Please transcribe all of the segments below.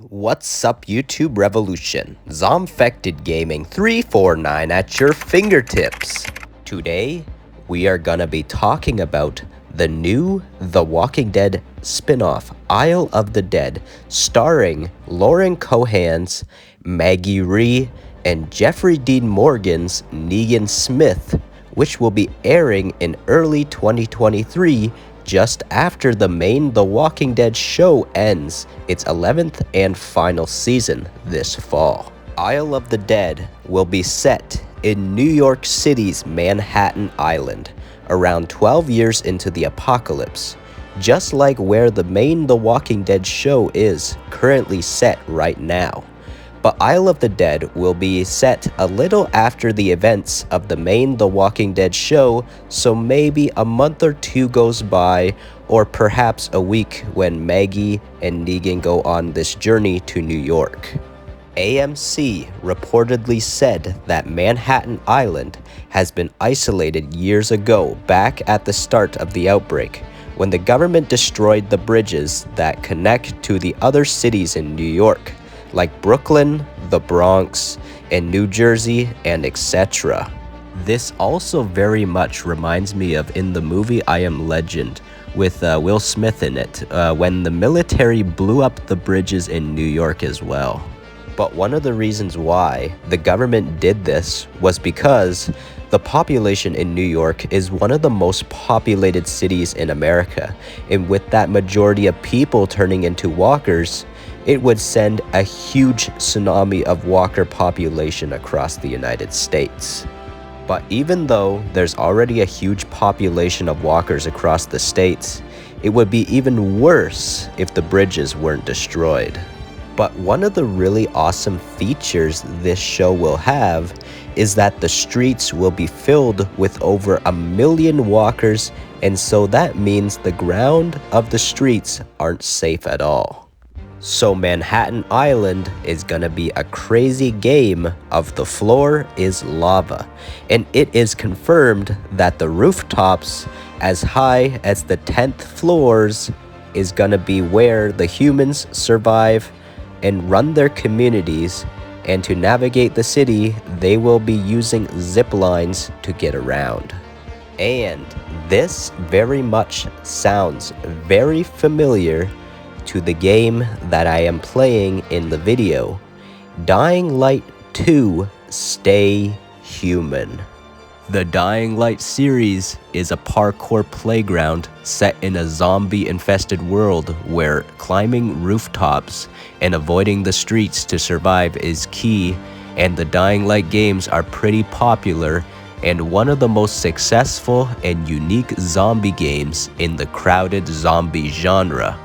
What's up, YouTube Revolution? ZombfectedGaming 349 at your fingertips. Today, we are gonna be talking about the new The Walking Dead spin-off, Isle of the Dead, starring Lauren Cohan's Maggie Rhee and Jeffrey Dean Morgan's Negan Smith, which will be airing in early 2023, just after the main The Walking Dead show ends its 11th and final season this fall. Isle of the Dead will be set in New York City's Manhattan Island, around 12 years into the apocalypse, just like where the main The Walking Dead show is currently set right now. But Isle of the Dead will be set a little after the events of the main The Walking Dead show, so maybe a month or two goes by, or perhaps a week when Maggie and Negan go on this journey to New York. AMC reportedly said that Manhattan Island has been isolated years ago, back at the start of the outbreak, when the government destroyed the bridges that connect to the other cities in New York, like Brooklyn, the Bronx, and New Jersey, and etc. This also very much reminds me of in the movie I Am Legend, with Will Smith in it, when the military blew up the bridges in New York as well. But one of the reasons why the government did this was because the population in New York is one of the most populated cities in America, and with that majority of people turning into walkers, it would send a huge tsunami of walker population across the United States. But even though there's already a huge population of walkers across the states, it would be even worse if the bridges weren't destroyed. But one of the really awesome features this show will have is that the streets will be filled with over 1 million walkers, and so that means the ground of the streets aren't safe at all. So Manhattan Island is gonna be a crazy game of the floor is lava, and it is confirmed that the rooftops as high as the 10th floors is gonna be where the humans survive and run their communities, and to navigate the city they will be using zip lines to get around. And this very much sounds very familiar to the game that I am playing in the video, Dying Light 2 Stay Human. The Dying Light series is a parkour playground set in a zombie-infested world where climbing rooftops and avoiding the streets to survive is key, and the Dying Light games are pretty popular and one of the most successful and unique zombie games in the crowded zombie genre.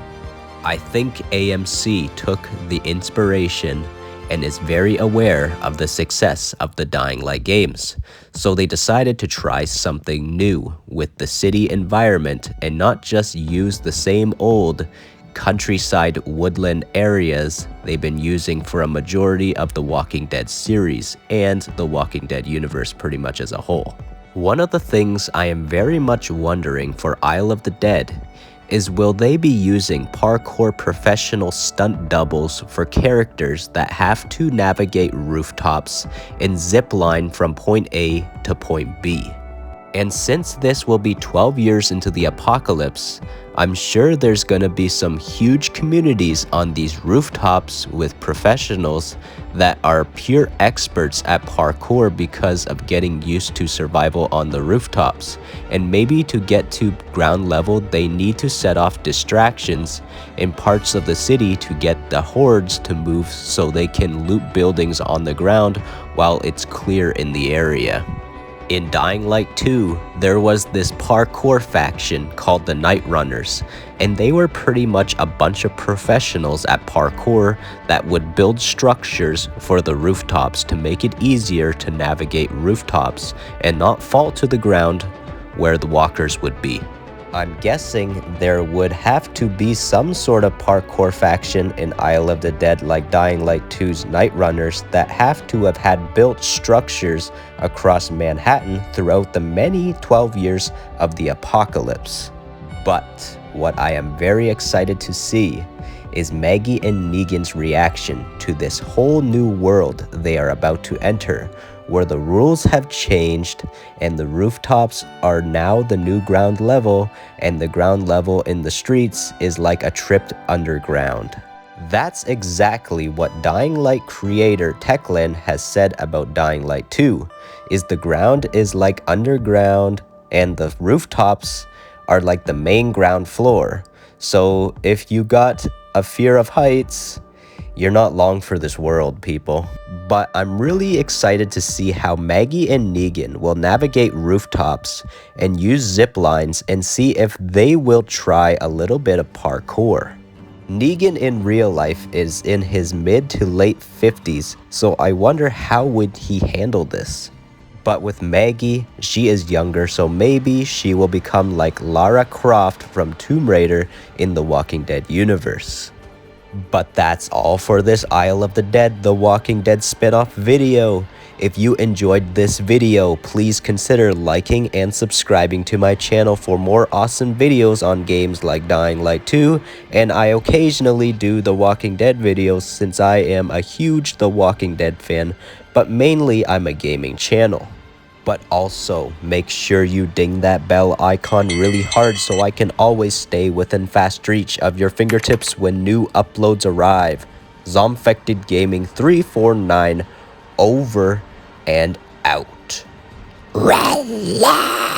I think AMC took the inspiration and is very aware of the success of the Dying Light games, so they decided to try something new with the city environment and not just use the same old countryside woodland areas they've been using for a majority of the Walking Dead series and the Walking Dead universe pretty much as a whole. One of the things I am very much wondering for Isle of the Dead is, will they be using parkour professional stunt doubles for characters that have to navigate rooftops and zipline from point A to point B? And since this will be 12 years into the apocalypse, I'm sure there's gonna be some huge communities on these rooftops with professionals that are pure experts at parkour because of getting used to survival on the rooftops. And maybe to get to ground level, they need to set off distractions in parts of the city to get the hordes to move so they can loot buildings on the ground while it's clear in the area. In Dying Light 2, there was this parkour faction called the Night Runners, and they were pretty much a bunch of professionals at parkour that would build structures for the rooftops to make it easier to navigate rooftops and not fall to the ground where the walkers would be. I'm guessing there would have to be some sort of parkour faction in Isle of the Dead like Dying Light 2's Night Runners that have to have had built structures across Manhattan throughout the many 12 years of the apocalypse. But What I am very excited to see is Maggie and Negan's reaction to this whole new world they are about to enter, where the rules have changed and the rooftops are now the new ground level, and the ground level in the streets is like a trip underground. That's exactly what Dying Light creator Techland has said about Dying Light 2, is the ground is like underground and the rooftops are like the main ground floor. So if you got a fear of heights, you're not long for this world, people. But I'm really excited to see how Maggie and Negan will navigate rooftops and use zip lines and see if they will try a little bit of parkour. Negan in real life is in his mid to late 50s, so I wonder how would he handle this. But with Maggie, she is younger, so maybe she will become like Lara Croft from Tomb Raider in the Walking Dead universe. But that's all for this Isle of the Dead, The Walking Dead spinoff video. If you enjoyed this video, please consider liking and subscribing to my channel for more awesome videos on games like Dying Light 2, and I occasionally do The Walking Dead videos since I am a huge The Walking Dead fan, but mainly I'm a gaming channel. But also, make sure you ding that bell icon really hard so I can always stay within fast reach of your fingertips when new uploads arrive. ZombfectedGaming 349 over and out. Relax.